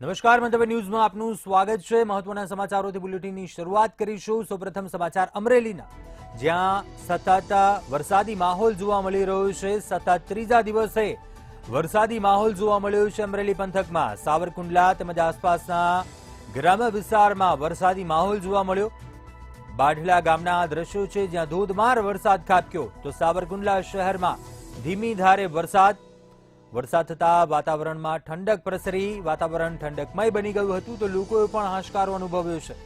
નમસ્કાર, મંતવ્ય ન્યૂઝમાં આપનું સ્વાગત છે। મહત્વના સમાચારોથી બુલેટિનની શરૂઆત કરીશું। સૌપ્રથમ સમાચાર અમરેલીના, જ્યાં સતત વરસાદી માહોલ જોવા મળી રહ્યો છે। સતત ત્રીજા દિવસે વરસાદી માહોલ જોવા મળ્યો છે અમરેલી પંથકમાં। સાવરકુંડલા તેમજ આસપાસના ગ્રામ્ય વિસ્તારમાં વરસાદી માહોલ જોવા મળ્યો। બાઢલા ગામના દ્રશ્યો છે, જ્યાં ધોધમાર વરસાદ ખાબક્યો, તો સાવરકુંડલા શહેરમાં ધીમી ધારે વરસાદ થતા વાતાવરણમાં ઠંડક પ્રસરી, વાતાવરણ ઠંડકમય બની ગયું હતું, તો લોકોએ પણ હાશકારો અનુભવ્યો છે।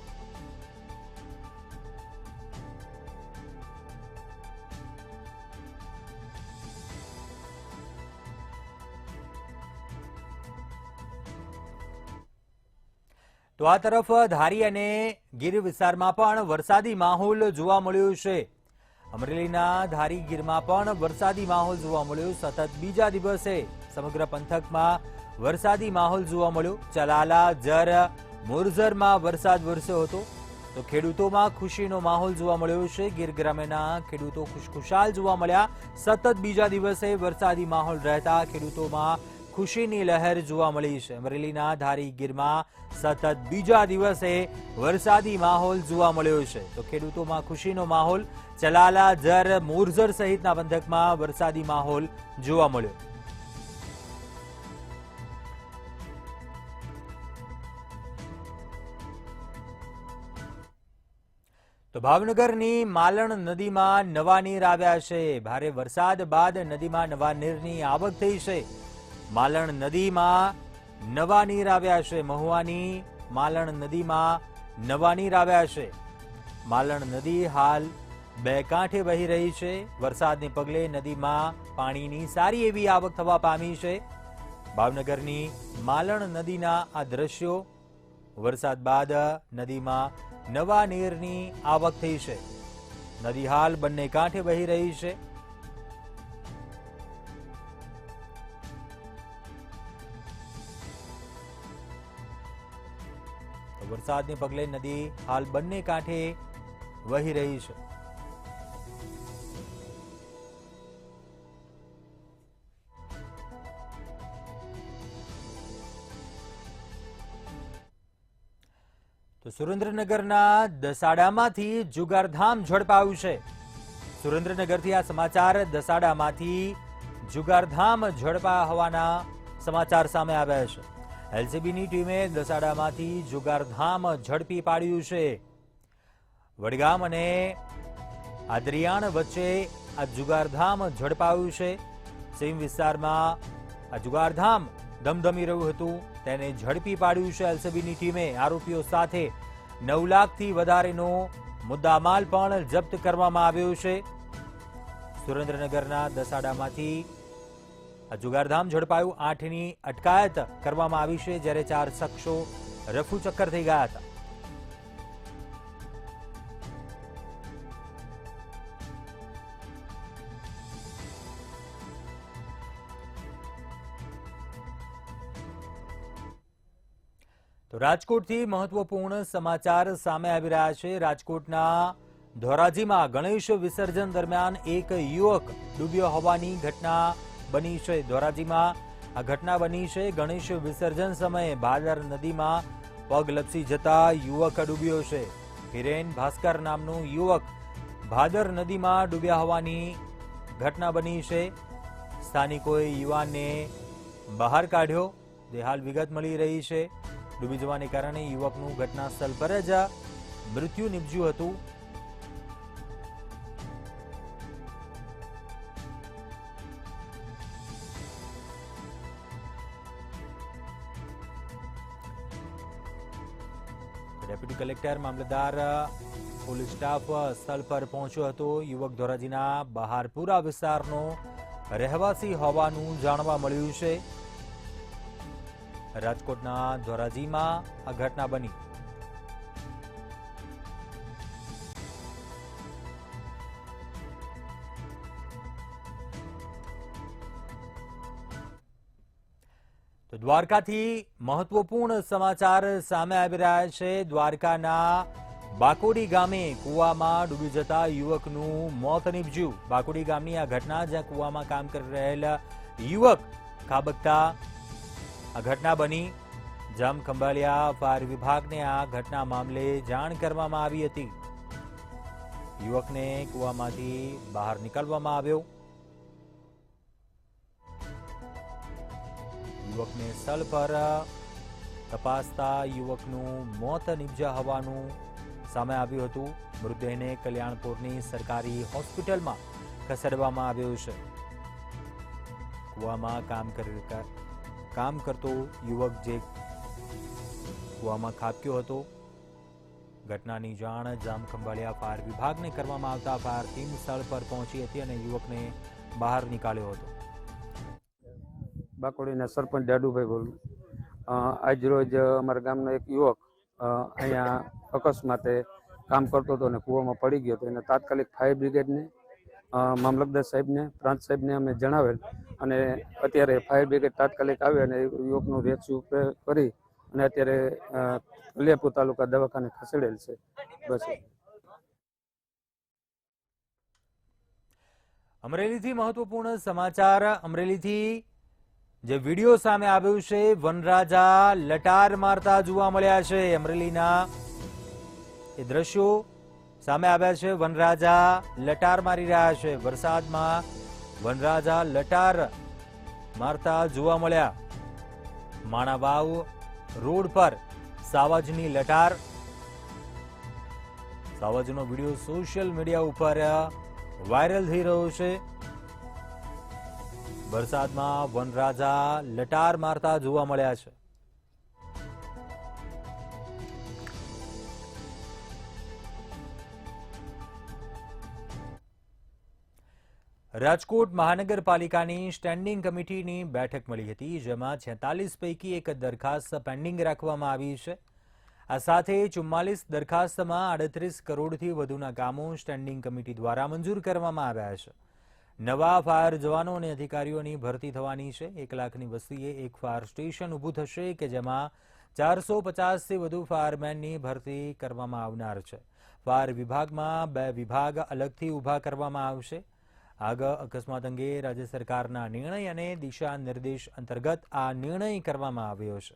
તો આ તરફ ધારી અને ગીર વિસ્તારમાં પણ વરસાદી માહોલ જોવા મળ્યો છે। અમરેલીના ધારી ગીરમાં પણ વરસાદી માહોલ જોવા મળ્યો। સતત બીજા દિવસે સમગ્ર પંથકમાં વરસાદી માહોલ જોવા મળ્યો। ચલાલા, જર, મોરઝરમાં વરસાદ વરસ્યો હતો, તો ખેડૂતોમાં ખુશીનો માહોલ જોવા મળ્યો છે। ગીર ગ્રામ્યના ખેડૂતો ખુશખુશાલ જોવા મળ્યા। સતત બીજા દિવસે વરસાદી માહોલ રહેતા ખેડૂતોમાં ખુશીની લહેર જોવા મળી છે। અમરેલીના ધારી ગીરમાં સતત બીજા દિવસે વરસાદી માહોલ જોવા મળ્યો છે, તો ખેડૂતોમાં ખુશીનો માહોલ। ચલાલા, જર, મોરઝર સહિતના પંથકમાં વરસાદી માહોલ જોવા મળ્યો। તો ભાવનગરની માલણ નદીમાં નવા નીર આવ્યા છે। ભારે વરસાદ બાદ નદીમાં નવા નીરની આવક થઈ છે। માલણ નદીમાં નવા નીર આવ્યા છે। મહુવાની માલણ નદીમાં નવા નીર આવ્યા છે। માલણ નદી હાલ બે કાંઠે વહી રહી છે। વરસાદને પગલે નદીમાં પાણીની સારી એવી આવક થવા પામી છે। ભાવનગરની માલણ નદીના આ દ્રશ્યો, વરસાદ બાદ નદીમાં નવા નીરની આવક થઈ છે। નદી હાલ બંને કાંઠે વહી રહી છે। વરસાદને પગલે નદી હાલ બંને કાંઠે વહી રહી છે। તો સુરેન્દ્રનગરના દસાડામાંથી જુગારધામ ઝડપાયું છે। સુરેન્દ્રનગરથી આ સમાચાર, દસાડામાંથી જુગારધામ ઝડપાયા હોવાના સમાચાર સામે આવ્યા છે। એલસીબીની ટીમે દસાડામાંથી જુગારધામ ઝડપી પાડ્યું છે। વડગામ અને આદરિયાણ વચ્ચે આ જુગારધામ ઝડપાયું છે। સીમ વિસ્તારમાં આ જુગારધામ ધમધમી રહ્યું હતું, તેને ઝડપી પાડ્યું છે એલસીબીની ટીમે। આરોપીઓ સાથે 9 લાખથી વધારેનો મુદ્દામાલ પણ જપ્ત કરવામાં આવ્યો છે। સુરેન્દ્રનગરના દસાડામાંથી આ જુગારધામ ઝડપાયું। 8ની અટકાયત કરવામાં આવી છે, જ્યારે 4 શખ્સો રફુચક્કર થઈ ગયા હતા। તો રાજકોટથી મહત્વપૂર્ણ સમાચાર સામે આવી રહ્યા છે। રાજકોટના ધોરાજીમાં ગણેશ વિસર્જન દરમિયાન એક યુવક ડૂબ્યો હોવાની ઘટના બની છે। ધોરાજીમાં આ ઘટના બની છે। ગણેશ વિસર્જન સમયે ભાદર નદીમાં પગ લપસી જતા યુવક ડૂબ્યો છે। હિરેન ભાસ્કર નામનો યુવક ભાદર નદીમાં ડૂબ્યા હોવાની ઘટના બની છે। સ્થાનિકોએ યુવાનને બહાર કાઢ્યો, જે હાલ વિગત મળી રહી છે। ડૂબી જવાને કારણે યુવકનું ઘટના સ્થળ પર જ મૃત્યુ નિપજ્યું હતું। ડેપ્યુટી કલેક્ટર, મામલતદાર, પોલીસ સ્ટાફ સ્થળ પર પહોંચ્યો હતો। યુવક ધોરાજીના બહારપુરા વિસ્તારનો રહેવાસી હોવાનું જાણવા મળ્યું છે। રાજકોટના ધોરાજીમાં આ ઘટના બની। તો દ્વારકાથી મહત્વપૂર્ણ સમાચાર સામે આવી રહ્યા છે। દ્વારકાના બાકોડી ગામે કુવામાં ડૂબી જતા યુવકનું મોત નીપજ્યું। બાકોડી ગામની આ ઘટના, જ્યાં કુવામાં કામ કરી રહેલ યુવક ખાબકતા આ ઘટના બની, જામખંભાળિયા ફાયર વિભાગને આ ઘટના મામલે જાણ કરવામાં આવી હતી. યુવકને કૂવામાંથી બહાર નીકળવામાં આવ્યો. યુવકને સ્થળ પર તપાસતા યુવકનું મોત નીપજ્યા હોવાનું સામે આવ્યું હતું. મૃતદેહને કલ્યાણપુરની સરકારી હોસ્પિટલમાં ખસેડવામાં આવ્યો છે. કૂવામાં કામ કરતો યુવક જે કૂવામાં ખાબક્યો હતો. ઘટનાની જાણ જામખંભાળિયા ફાયર વિભાગને કરવામાં આવતા ફાયર ટીમ સ્થળ પર પહોંચી હતી અને યુવકને બહાર નીકાળ્યો હતો. બાકોડીના સરપંચ દાડુભાઈ બોલું. આજ રોજ અમારા ગામનો એક યુવક અહીંયા અકસ્માતે કામ કરતો હતો અને કૂવામાં પડી ગયો હતો. એને તાત્કાલિક ફાયર બ્રિગેડને, મામલતદાર સાહેબને, પ્રાંત સાહેબને અમે જણાવેલ અને અત્યારે ફાયર બ્રિગેડ તાત્કાલિક આવી અને યુવકનું રેસ્ક્યુ કરી અને અત્યારે કલ્યાણપુર તાલુકા દવાખાને ખસેડેલ છે. બસ. અમરેલીથી મહત્વપૂર્ણ સમાચાર. અમરેલીથી જે વિડીયો સામે આવ્યો છે, વનરાજા લટાર મારતા જોવા મળ્યા છે. અમરેલીના એ દ્રશ્યો સામે આવ્યા છે. વનરાજા લટાર મારી રહ્યા છે. વરસાદમાં વનરાજા લટાર મારતા જોવા મળ્યા. માણાવાવ રોડ પર સાવજની લટાર. સાવજનો વિડીયો સોશિયલ મીડિયા ઉપર વાયરલ થઈ રહ્યો છે. વરસાદમાં વનરાજા લટાર મારતા જોવા મળ્યા છે. રાજકોટ મહાનગરપાલિકાની સ્ટેન્ડિંગ કમિટીની બેઠક મળી હતી, જેમાં 46 પૈકી એક દરખાસ્ત પેન્ડિંગ રાખવામાં આવી છે. આ સાથે 44 દરખાસ્તમાં 38 કરોડથી વધુના કામો સ્ટેન્ડિંગ કમિટી દ્વારા મંજૂર કરવામાં આવ્યા છે. નવા ફાયર જવાનો અને અધિકારીઓની ભરતી થવાની છે. 1 લાખની વસ્તીએ એક ફાયર સ્ટેશન ઊભું થશે કે જેમાં 450થી વધુ ફાયરમેનની ભરતી કરવામાં આવનાર છે. ફાયર વિભાગમાં 2 વિભાગ અલગથી ઊભા કરવામાં આવશે. અકસ્માત અંગે રાજ્ય સરકારના નિર્ણય અને દિશા નિર્દેશ અંતર્ગત આ નિર્ણય કરવામાં આવ્યો છે.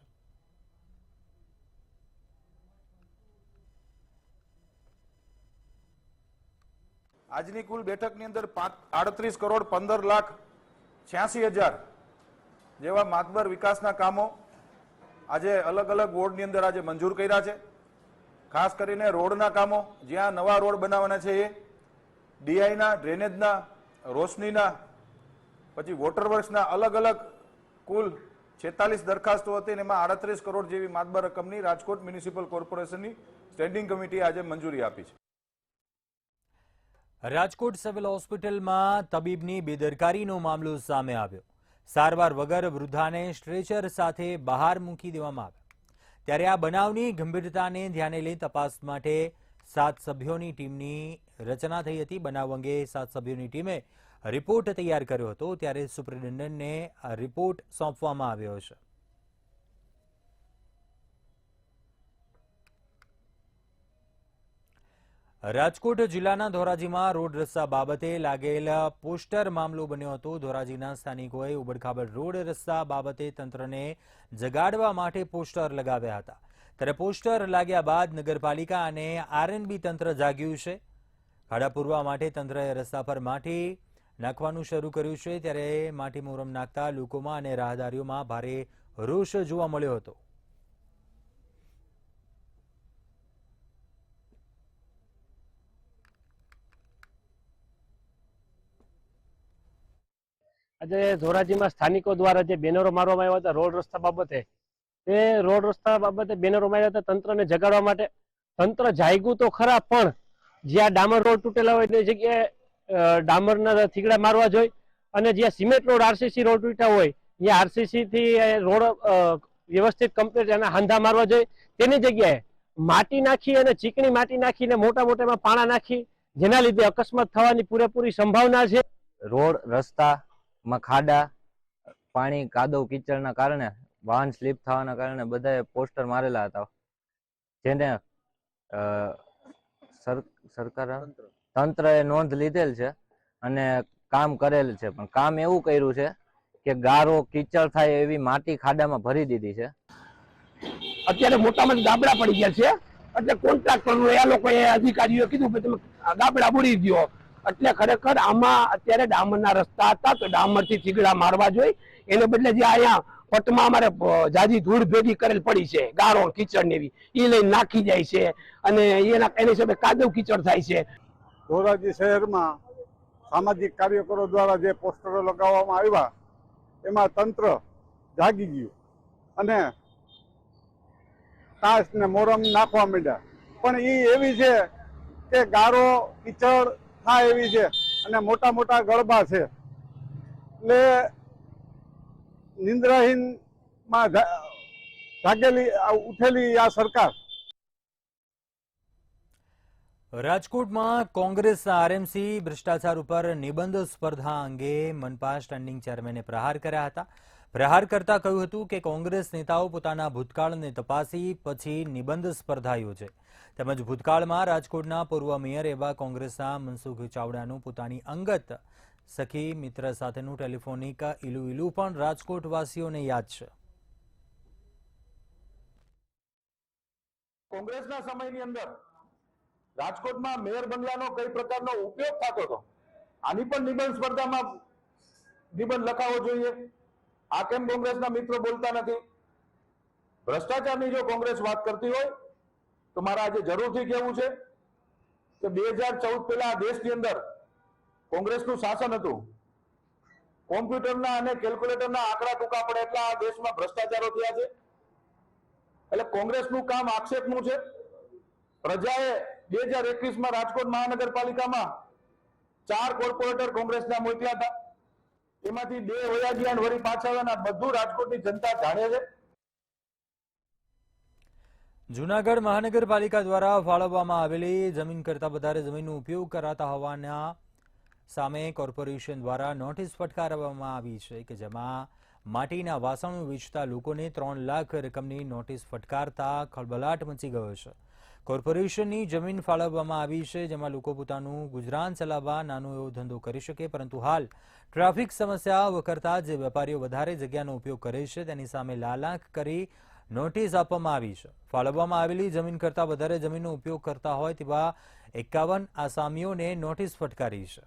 આજની કુલ બેઠકની અંદર 38 કરોડ 15,86,000 જેવા માતબર વિકાસના કામો આજે અલગ અલગ વોર્ડની અંદર આજે મંજૂર કર્યા છે. ખાસ કરીને રોડના કામો, જ્યાં નવા રોડ બનાવવાના છે એ ડીઆઈના, ડ્રેનેજના, રોશનીના, પછી વોટરવર્ક્સના અલગ અલગ કુલ 46 દરખાસ્તો હતી અને એમાં 38 કરોડ જેવી માતબર રકમની રાજકોટ મ્યુનિસિપલ કોર્પોરેશનની સ્ટેન્ડિંગ કમિટીએ આજે મંજૂરી આપી છે. રાજકોટ સિવિલ હોસ્પિટલમાં તબીબની બેદરકારીનો મામલો સામે આવ્યો. સારવાર વગર વૃદ્ધાને સ્ટ્રેચર સાથે બહાર મૂકી દેવામાં આવ્યા. ત્યારે આ બનાવની ગંભીરતાને ધ્યાને લઈ તપાસ માટે 7 સભ્યોની ટીમની રચના થઈ હતી. બનાવ અંગે 7 સભ્યોની ટીમે રિપોર્ટ તૈયાર કર્યો હતો. ત્યારે સુપ્રિન્ટેન્ડન્ટને આ રિપોર્ટ સોંપવામાં આવ્યો છે. રાજકોટ જિલ્લાના ધોરાજીમાં રોડ રસ્તા બાબતે લાગેલ પોસ્ટર મામલો બન્યો હતો. ધોરાજીના સ્થાનિકોએ ઉબડખાબડ રોડ રસ્તા બાબતે તંત્રને જગાડવા માટે પોસ્ટર લગાવ્યા હતા. ત્યારે પોસ્ટર લાગ્યા બાદ નગરપાલિકા અને આરએનબી તંત્ર જાગ્યું છે. ખાડા પૂરવા માટે તંત્રએ રસ્તા પર માટી નાખવાનું શરૂ કર્યું છે. ત્યારે માટી મોરમ નાખતા લોકોમાં અને રાહદારીઓમાં ભારે રોષ જોવા મળ્યો હતો. આજે ધોરાજીમાં સ્થાનિકો દ્વારા જે બેનરો મારવામાં આવ્યા હતા રોડ રસ્તા બાબતે, તે રોડ રસ્તા બાબતે બેનરો માર્યા હતા તંત્રને જગાડવા માટે. તંત્ર જાગ્યું તો ખરા, પણ જ્યાં ડામર રોડ તૂટેલા હોય તે જગ્યાએ ડામરના થીગડા મારવા જોઈએ અને જ્યાં સિમેન્ટ રોડ આરસીસી રોડ તૂટ્યા હોય ત્યાં આરસીસી થી રોડ વ્યવસ્થિત કમ્પ્લીટ એના હાંધા મારવા જોઈએ. તેની જગ્યાએ માટી નાખી અને ચીકણી માટી નાખીને મોટા મોટામાં પાણા નાખી, જેના લીધે અકસ્માત થવાની પૂરેપૂરી સંભાવના છે. રોડ રસ્તામાં ખાડા, પાણી, કાદવ કીચડના કારણે, વાહન સ્લીપ થવાના કારણે બધાએ પોસ્ટર મારેલા હતા, જેને તંત્રએ નોંધ લીધેલ છે અને કામ કરેલ છે. પણ કામ એવું કર્યું છે કે ગારો કીચડ થાય એવી માટી ખાડામાં ભરી દીધી છે. અત્યારે મોટામાં ગાબડા પડી ગયા છે, એટલે કોન્ટ્રાક્ટર એ લોકોએ અધિકારીઓ કીધું કે તમે ગાબડા બુડી દો. એટલે ખરેખર આમાં અત્યારે ડામરના રસ્તા હતા તો ડામરથી થીગડા મારવા જોઈએ, એને બદલે જે અહીંયા પટમાં અમારે જાજી ધૂળ ભેગી કરેલ પડી છે, ગારો કીચડ ને એવી, એ લઈને નાખી જાય છે અને એની હિસાબે કાદવ કીચડ થાય છે. ધોરાજી શહેરમાં સામાજિક કાર્યકરો દ્વારા જે પોસ્ટરો લગાવવામાં આવ્યા એમાં તંત્ર જાગી ગયું અને કાચ ને મોરમ નાખવા માંડ્યા, પણ એ એવી છે કે ગારો કીચડ થાય એવી છે અને મોટા મોટા ગળબા છે, એટલે નિંદ્રાહીનમાં જાગેલી ઉઠેલી આ સરકાર. રાજકોટમાં કોંગ્રેસ આરએમસી ભ્રષ્ટાચાર ઉપર નિબંધ સ્પર્ધા અંગે મનપા સ્ટેન્ડિંગ ચેરમેને પ્રહાર કર્યા હતા. પ્રહાર કરતા કહ્યું હતું કે કોંગ્રેસ નેતાઓ પોતાના ભૂતકાળને તપાસી પછી નિબંધ સ્પર્ધા યોજે. તેમજ ભૂતકાળમાં રાજકોટના પૂર્વ મેયર એવા કોંગ્રેસના મનસુખ ચાવડાનું પોતાની અંગત સખી મિત્ર સાથેનું ટેલિફોનિક ઇલું પણ રાજકોટવાસીઓને યાદ છે. કોંગ્રેસના સમયની અંદર રાજકોટમાં મેયર બંગલાનો કઈ પ્રકારનો ઉપયોગ થતો હતો, આની પણ નિબંધ સ્પર્ધામાં નિબંધ લખાવો જોઈએ. આ કેમ કોંગ્રેસના મિત્રો બોલતા નથી? ભ્રષ્ટાચારની જો કોંગ્રેસ વાત કરતી હોય તો મારે આજે જરૂરથી કહેવું છે કે 2014 પહેલા આ દેશની અંદર કોંગ્રેસનું શાસન હતું. કોમ્પ્યુટરના અને કેલ્ક્યુલેટરના આંકડા ટૂંકા પડે એટલા આ દેશમાં ભ્રષ્ટાચારો થયા છે. એટલે કોંગ્રેસનું કામ આક્ષેપનું છે. પ્રજાએ 2021માં રાજકોટ મહાનગરપાલિકામાં 4 કોર્પોરેટર કોંગ્રેસના મોકલ્યા હતા, એમાંથી 2 વયા ગયા અને વળી પાછા આવ્યા. બધું રાજકોટની જનતા જાણે છે. જૂનાગઢ મહાનગરપાલિકા દ્વારા ફાળવવામાં આવેલી જમીન કરતાં વધારે જમીનનો ઉપયોગ કરાતા હોવાના સામે કોર્પોરેશન દ્વારા નોટિસ ફટકારવામાં આવી છે કે જેમાં માટીના વાસણો વેચતા લોકોને 3 લાખ રકમની નોટિસ ફટકારતા ખળભળાટ મચી ગયો છે. કોર્પોરેશનની જમીન ફાળવવામાં આવી છે જેમાં લોકો પોતાનું ગુજરાન ચલાવવા નાનો એવો ધંધો કરી શકે, પરંતુ હાલ ટ્રાફિક સમસ્યા વકરતા જે વેપારીઓ વધારે જગ્યાનો ઉપયોગ કરે છે તેની સામે લાલાંક કરી નોટિસ આપવામાં આવી છે. ફાળવવામાં આવેલી જમીન કરતાં વધારે જમીનનો ઉપયોગ કરતા હોય તેવા 51 આસામીઓને નોટિસ ફટકારી છે.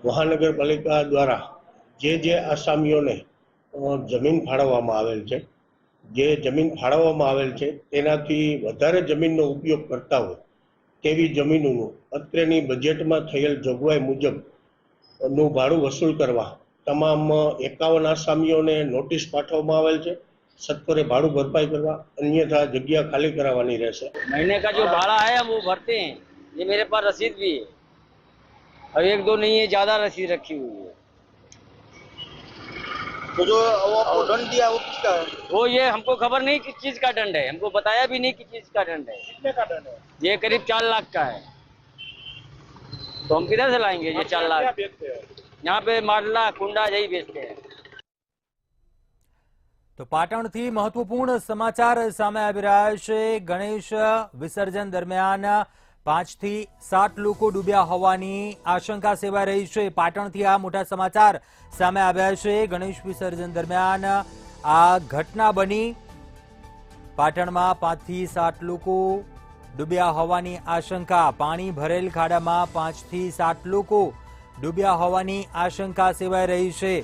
મહાનગરપાલિકા દ્વારા જે આસામીઓને જમીન ફાળવવામાં આવેલ છે, જે જમીન ફાળવવામાં આવેલ છે તેનાથી વધારે જમીનનો ઉપયોગ કરતા હોય તેવી જમીનોનું અત્રેની બજેટમાં થયેલ જોગવાઈ મુજબનું ભાડું વસૂલ કરવા તમામ 51 આસામીઓને નોટિસ પાઠવવામાં આવેલ છે. સત્વરે ભાડું ભરપાઈ કરવા, અન્યથા જગ્યા ખાલી કરાવવાની રહેશે. महीने का जो भाड़ा है वो भरते हैं, ये मेरे पास रसीद भी है, और 1-2 नहीं है, ज्यादा रसीद रखी हुई है. तो जो वो दंड दिया वो किसका है? वो ये हमको खबर नहीं किस चीज का दंड है, हमको बताया भी नहीं किस चीज का दंड है. कितने का दंड है? ये करीब 4 लाख का है. तो हम किधर से लाएंगे ये 4 लाख? यहाँ पे मारला कुंडा यही बेचते हैं. તો પાટણથી મહત્વપૂર્ણ સમાચાર સામે આવી રહ્યા છે. ગણેશ વિસર્જન દરમિયાન 5 થી 7 લોકો ડૂબ્યા હોવાની આશંકા સેવાઈ રહી છે. પાટણથી આ મોટા સમાચાર સામે આવ્યા છે. ગણેશ વિસર્જન દરમિયાન આ ઘટના બની. પાટણમાં 5 થી 7 લોકો ડૂબ્યા હોવાની આશંકા. પાણી ભરેલ ખાડામાં 5 થી 7 લોકો ડૂબ્યા હોવાની આશંકા સેવાઈ રહી છે.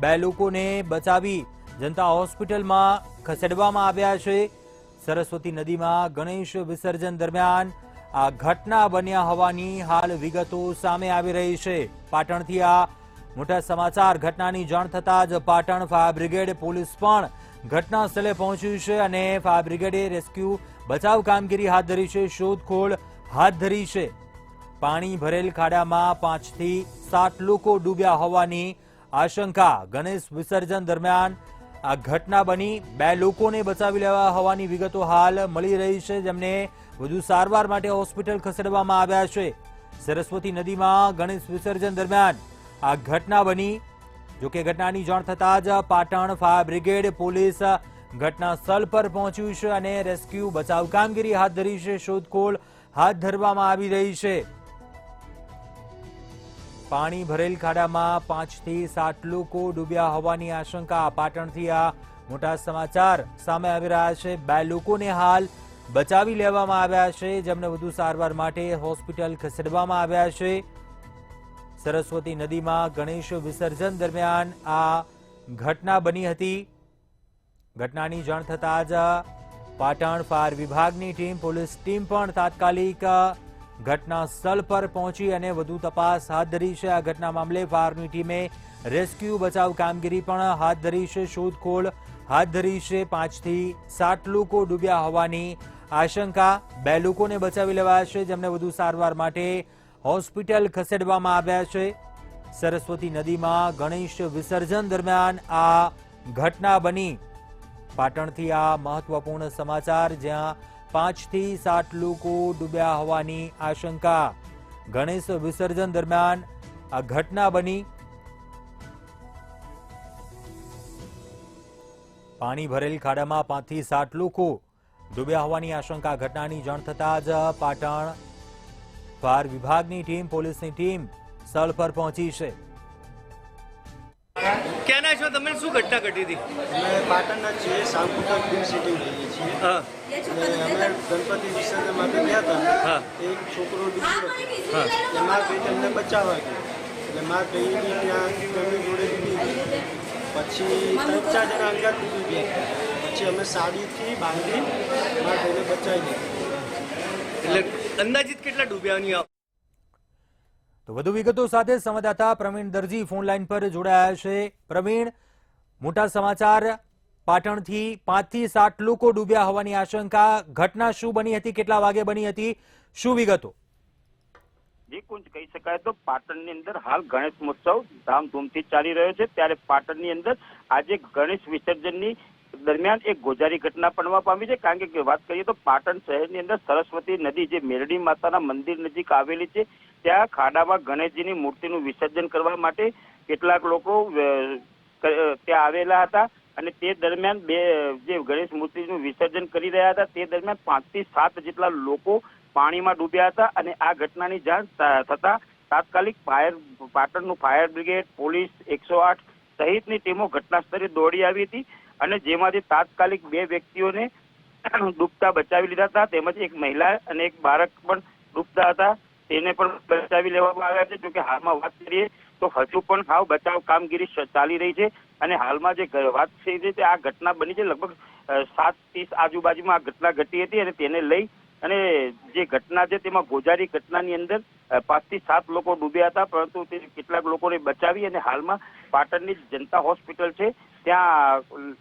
2 લોકોને બચાવી જનતા હોસ્પિટલમાં ખસેડવામાં આવ્યા છે. સરસ્વતી નદીમાં ગણેશ વિસર્જન દરમિયાન આ ઘટના બન્યા હોવાની હાલ વિગતો સામે આવી રહી છે. પાટણથી આ મોટા સમાચાર. ઘટનાની જાણ થતાં જ પાટણ ફાયર બ્રિગેડ પોલીસ પણ ઘટના સ્થળે પહોંચ્યું છે અને ફાયર બ્રિગેડે રેસ્ક્યુ બચાવ કામગીરી હાથ ધરી છે, શોધખોળ હાથ ધરી છે. પાણી ભરેલ ખાડામાં 5 થી 7 લોકો ડૂબ્યા હોવાની આશંકા. ગણેશ વિસર્જન દરમિયાન આ ઘટના બની. 2 લોકોને બચાવી લેવા હોવાની વિગતો હાલ મળી રહી છે, જેમને વધુ સારવાર માટે હોસ્પિટલ ખસેડવામાં આવ્યા છે. સરસ્વતી નદીમાં ગણેશ વિસર્જન દરમિયાન આ ઘટના બની. જોકે ઘટનાની જાણ થતાં જ પાટણ ફાયર બ્રિગેડ પોલીસ ઘટના સ્થળ પર પહોંચ્યું છે અને રેસ્ક્યુ બચાવ કામગીરી હાથ ધરી છે, શોધખોળ હાથ ધરવામાં આવી રહી છે. પાણી ભરેલ ખાડામાં 5 થી 7 લોકો ડૂબ્યા હોવાની આશંકા. પાટણથી આ મોટા સમાચાર સામે આવી રહ્યા છે. 2 લોકોને હાલ બચાવી લેવામાં આવ્યા છે, જેમને વધુ સારવાર માટે હોસ્પિટલ ખસેડવામાં આવ્યા છે. સરસ્વતી નદીમાં ગણેશ વિસર્જન દરમિયાન આ ઘટના બની હતી. ઘટનાની જાણ થતાં જ પાટણ ફાયર વિભાગની ટીમ, પોલીસ ટીમ પણ તાત્કાલિક ઘટના સ્થળ પર પહોંચી અને વધુ તપાસ હાથ ધરી છે. આ ઘટના મામલે ફાયરની ટીમે રેસ્ક્યુ બચાવ કામગીરી પણ હાથ ધરી છે, શોધખોળ હાથ ધરી છે. 5 થી 7 લોકો ડૂબ્યા હોવાની આશંકા. 2 લોકોને બચાવી લેવાયા છે, જેમને વધુ સારવાર માટે હોસ્પિટલ ખસેડવામાં આવ્યા છે. સરસ્વતી નદીમાં ગણેશ વિસર્જન દરમિયાન આ ઘટના બની. પાટણથી આ મહત્વપૂર્ણ સમાચાર, જ્યાં 5 થી 7 લોકો ડૂબ્યા હોવાની આશંકા. ગણેશ વિસર્જન દરમિયાન આ ઘટના બની. પાણી ભરેલ ખાડામાં 5 થી 7 લોકો ડૂબ્યા હોવાની આશંકા. ઘટનાની જાણ થતાં જ પાટણ ફાયર વિભાગની ટીમ, પોલીસની ટીમ સ્થળ પર પહોંચી છે. ક્યાંના છો તમે? શું ઘટના ઘટી હતી? અમે પાટણના છીએ, સાંકુટા ફિલ્મ સિટી રહીએ છીએ. હા અને અમે ગણપતિ વિસર્જન માટે ગયા હતા. હા એક છોકરો ડૂબ્યો હતો. હા એટલે મારા ભાઈ એમને બચાવવા ગયો. એટલે મારા ભાઈની ત્યાં ગમી જોડે ડૂબી. પછી 3-4 જણા અંદર ડૂબી ગયા. પછી અમે સાડીથી બાંધી મારા ભાઈને બચાવી દીધું. એટલે અંદાજિત કેટલા ડૂબ્યાની? તો વધુ વિગતો સાથે સંવાદદાતા પ્રવીણ દરજી ફોન લાઈન પર જોડાયા છે. પ્રવીણ, મોટા સમાચાર પાટણથી 5 થી 7 લોકો ડૂબ્યા હોવાની આશંકા. ઘટના શું બની હતી, કેટલા વાગે બની હતી, શું વિગતો? જે કુંજ કહી શકાય તો પાટણની અંદર હાલ ગણેશ મહોત્સવ ધામધૂમથી ચાલી રહ્યો છે. ત્યારે પાટણની અંદર આજે ગણેશ વિસર્જનની દરમિયાન એક ગોજારી ઘટના બનવા પામી છે. કારણ કે વાત કરીએ તો પાટણ શહેરની અંદર સરસ્વતી નદી જે મેરડી માતાના મંદિર નજીક આવેલી છે, ત્યાં ખાડામાં ગણેશજીની મૂર્તિનું વિસર્જન કરવા માટે કેટલાક લોકો ત્યાં આવેલા હતા. અને તે દરમિયાન જે ગણેશ મૂર્તિનું વિસર્જન કરી રહ્યા હતા, તે દરમિયાન 5 થી 7 જેટલા લોકો પાણીમાં ડૂબ્યા હતા. અને આ ઘટનાની જાણ થતા તાત્કાલિક પાટણનું ફાયર બ્રિગેડ, પોલીસ, 108 સહિતની ટીમો ઘટના સ્થળે દોડી આવી હતી. અને જેમાંથી તાત્કાલિક 2 વ્યક્તિઓને ડૂબતા બચાવી લીધા હતા. તેમજ એક મહિલા અને એક બાળક પણ ડૂબતા હતા, તેને પણ બચાવી લેવામાં આવ્યા છે. જોકે હાલમાં વાત કરીએ તો હજુ પણ હાવ બચાવ કામગીરી ચાલી રહી છે. અને હાલમાં જે વાત થઈ છે, આ ઘટના બની છે લગભગ 7:30 આજુબાજુમાં આ ઘટના ઘટી હતી. અને તેને લઈ અને જે ઘટના છે તેમાં ગોજારી ઘટનાની અંદર 5 થી 7 લોકો ડૂબ્યા હતા, પરંતુ તે કેટલાક લોકોને બચાવી અને હાલમાં પાટણની જનતા હોસ્પિટલ છે ત્યાં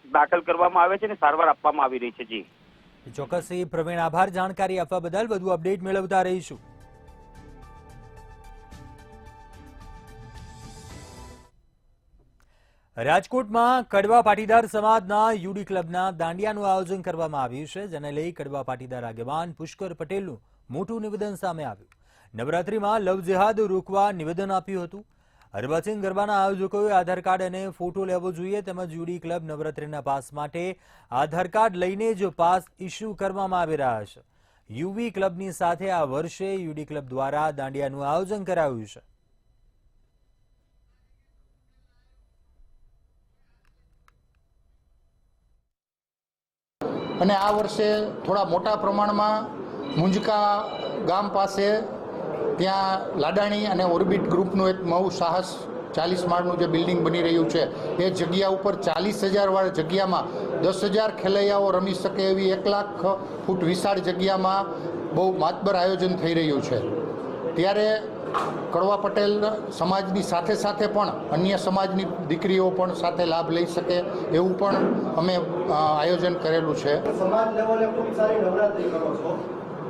દાખલ કરવામાં આવે છે અને સારવાર આપવામાં આવી રહી છે. જી ચોક્કસ પ્રવીણ, આભાર જાણકારી આપવા બદલ. વધુ અપડેટ મેળવતા રહીશું. રાજકોટમાં કડવા પાટીદાર સમાજના યુડી ક્લબના દાંડિયાનું આયોજન કરવામાં આવ્યું છે, જેને લઈ કડવા પાટીદાર આગેવાન પુષ્કર પટેલનું મોટું નિવેદન સામે આવ્યું. નવરાત્રીમાં લવ જેહાદ રોકવા નિવેદન આપ્યું હતું. અર્વાચીન ગરબાના આયોજકોએ આધાર કાર્ડ અને ફોટો લેવો જોઈએ. તેમજ યુડી ક્લબ નવરાત્રીના પાસ માટે આધાર કાર્ડ લઈને જ પાસ ઇસ્યુ કરવામાં આવી રહ્યા છે. યુવી ક્લબની સાથે આ વર્ષે યુડી ક્લબ દ્વારા દાંડિયાનું આયોજન કરાયું છે. અને આ વર્ષે થોડા મોટા પ્રમાણમાં મુંજકા ગામ પાસે ત્યાં લાડાણી અને ઓર્બિટ ગ્રુપનું એક નવું સાહસ 40 માળનું જે બિલ્ડિંગ બની રહ્યું છે, એ જગ્યા ઉપર 40,000 વાળી જગ્યામાં 10,000 ખેલૈયાઓ રમી શકે એવી 1 લાખ ફૂટ વિશાળ જગ્યામાં બહુ માતબર આયોજન થઈ રહ્યું છે. ત્યારે કડવા પટેલ સમાજની સાથે સાથે પણ અન્ય સમાજની દીકરીઓ પણ સાથે લાભ લઈ શકે એવું પણ અમે આયોજન કરેલું છે. સમાજ લેવલે ખૂબ સારી નવરાત્રી કરો છો,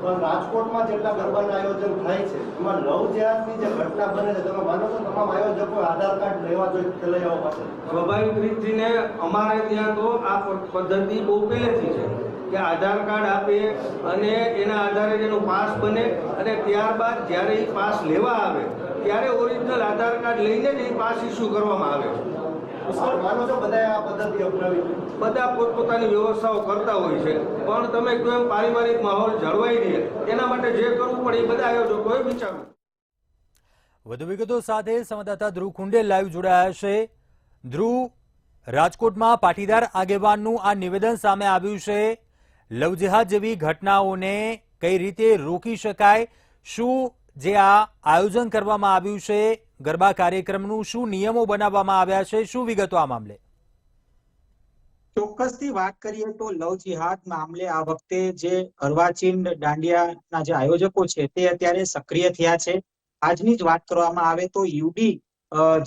પણ રાજકોટમાં જેટલા ગરબાના આયોજન થાય છે એમાં લવ જેહાદની જે ઘટના બને છે, તમે માનો છો તમામ આયોજકો આધાર કાર્ડ લેવા જોઈએ ખેલૈયાઓ પાસે? સ્વાભાવિક રીતને અમારે ત્યાં તો આ પદ્ધતિ બહુ પહેલેથી છે કે આધાર કાર્ડ આપે અને એના આધારે એનો પાસ બને. અને ત્યારબાદ જ્યારે એ પાસ લેવા આવે ત્યારે ઓરિજિનલ આધાર કાર્ડ લઈને જ એ પાસ ઇસ્યુ કરવામાં આવે છે. માનો છો બધા આ પદ્ધતિ અપનાવી? બધા પોતપોતાની વ્યવસ્થાઓ કરતા હોય છે, પણ તમે જો એમ પારિવારિક માહોલ જળવાઈ રહે એના માટે જે કરવું પડે એ બધા આયોજકોએ વિચારવું. વધુ વિગતો સાથે સંવાદદાતા ધ્રુવ કુંડેલ લાઈવ જોડાયા છે. ધ્રુવ, રાજકોટમાં પાટીદાર આગેવાનનું આ નિવેદન સામે આવ્યું છે. લવ જેહાદ જેવી ઘટનાઓને કઈ રીતે રોકી શકાય? શું જે આ આયોજન કરવામાં આવ્યું છે ગરબા કાર્યક્રમનું, શું નિયમો બનાવવામાં આવ્યા છે? શું વિગતો આ મામલે? ચોક્કસથી વાત કરીએ તો લવ જિહાદ મામલે આ વખતે જે અર્વાચીન દાંડિયાના જે આયોજકો છે તે અત્યારે સક્રિય થયા છે. આજની જ વાત કરવામાં આવે તો યુડી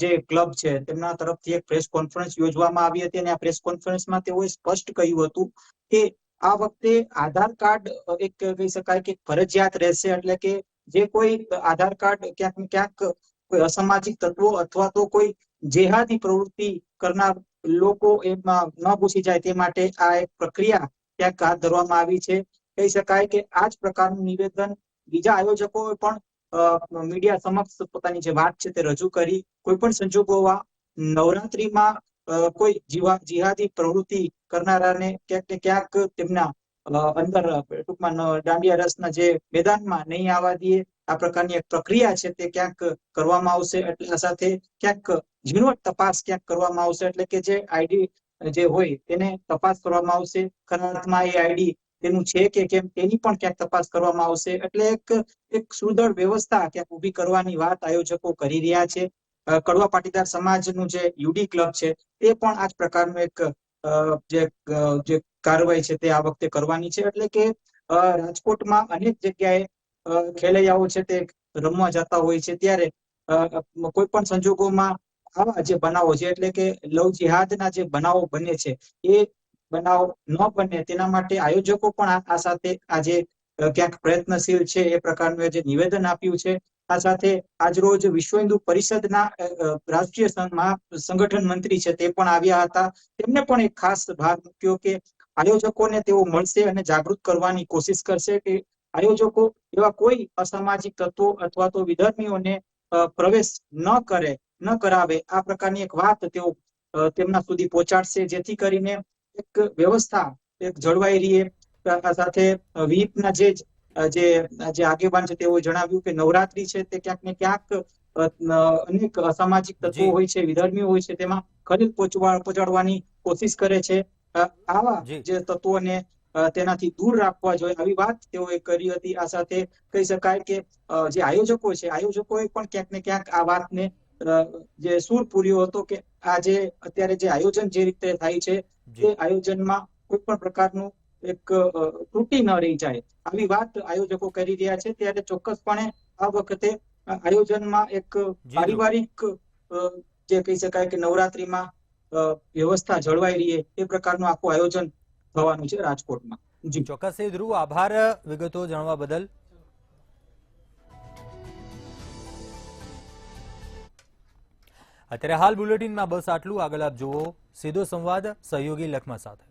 જે ક્લબ છે તેમના તરફથી એક પ્રેસ કોન્ફરન્સ યોજવામાં આવી હતી અને આ પ્રેસ કોન્ફરન્સમાં તેઓએ સ્પષ્ટ કહ્યું હતું કે આ વખતે આધાર કાર્ડ એક કહી શકાય કે ફરજિયાત રહેશે, એટલે કે જે કોઈ આધાર કાર્ડ ક્યાંક ને ક્યાંક કોઈ અસામાજિક તત્વો અથવા તો કોઈ જેહાદી પ્રવૃત્તિ કરનાર લોકો એમાં ન ઘૂસી જાય તે માટે આ એક પ્રક્રિયા ક્યાંક હાથ ધરવામાં આવી છે. કહી શકાય કે આ જ પ્રકારનું નિવેદન બીજા આયોજકોએ પણ મીડિયા સમક્ષ પોતાની જે વાત છે તે રજૂ કરી. કોઈ પણ સંજોગોમાં નવરાત્રીમાં કોઈ જિહાદી પ્રવૃત્તિ કરનારાને ક્યાંક ને ક્યાંક તેમના અંદર ટૂંકમાં દાંડિયા રસના જે મેદાનમાં નહીં આવવા દઈએ, આ પ્રકારની એક પ્રક્રિયા છે તે ક્યાંક કરવામાં આવશે. એટલે સાથે ક્યાંક ઝીણવટ તપાસ ક્યાંક કરવામાં આવશે, એટલે કે જે આઈડી જે હોય તેને તપાસ કરવામાં આવશે. ખરા અર્થમાં એ આઈડી તેનું છે કે કેમ તેની પણ ક્યાંક તપાસ કરવામાં આવશે. એટલે એક સુદૃઢ વ્યવસ્થા ક્યાંક ઊભી કરવાની વાત આયોજકો કરી રહ્યા છે. કડવા પાટીદાર સમાજનું જે યુડી ક્લબ છે તે પણ આ જ પ્રકારનું એક જે કાર્યવાહી છે તે આ વખતે કરવાની છે. એટલે કે રાજકોટમાં અનેક જગ્યાએ ખેલૈયાઓ છે તે રમવા જતા હોય છે, ત્યારે કોઈ પણ સંજોગોમાં આવા જે બનાવો છે એટલે કે લવ જિહાદના જે બનાવો બને છે એ બનાવ ન બને તેના માટે આયોજકો પણ આ સાથે આજે ક્યાંક પ્રયત્નશીલ છે. એ પ્રકારનું જે નિવેદન આપ્યું છે. આ સાથે આજરોજ વિશ્વ હિન્દુ પરિષદના રાષ્ટ્રીય સંગઠન મંત્રી છે તે પણ આવ્યા હતા. તેમને પણ એક ખાસ ભાર મૂક્યો કે આયોજકોને તેઓ મળશે અને જાગૃત કરવાની કોશિશ કરશે કે આયોજકો એવા કોઈ અસામાજિક તત્વો અથવા તો વિધર્મીઓને પ્રવેશ ન કરાવે, આ પ્રકારની એક વાત તેઓ તેમના સુધી પહોંચાડશે, જેથી કરીને એક વ્યવસ્થા એક જળવાઈ રહે. આ સાથે વિહિપના જે આગેવાન છે તેઓએ જણાવ્યું કે નવરાત્રી છે તે ક્યાંક ને ક્યાંક અનેક અસામાજિક તત્વો હોય છે, વિધર્મીઓ હોય છે, તેમાં ખલેલ પહોંચાડવાની કોશિશ કરે છે. આવા જે તત્વોને તેનાથી દૂર રાખવા જોઈએ, આવી વાત તેઓએ કરી હતી. આ સાથે કહી શકાય કે જે આયોજકો છે, આયોજકોએ પણ ક્યાંક ને ક્યાંક આ વાતને જે સૂર પૂર્યો હતો કે આ જે અત્યારે જે આયોજન જે રીતે થાય છે તે આયોજનમાં કોઈ પણ પ્રકારનું એક ત્રુટિ ન રહી જાય, આવી વાત આયોજકો કરી રહ્યા છે. ત્યારે ચોક્કસપણે આ વખતે આયોજનમાં એક પારિવારિક જે કહી શકાય કે નવરાત્રીમાં વ્યવસ્થા જળવાઈ રહે એ પ્રકારનું આખું આયોજન થવાનું છે રાજકોટમાં. જી ચોક્કસ ધ્રુવ, આભાર વિગતો જાણવા બદલ. અત્યારે હાલ બુલેટિનમાં બસ આટલું. આગળ આપ જુઓ સીધો સંવાદ સહયોગી લખમા સાથે.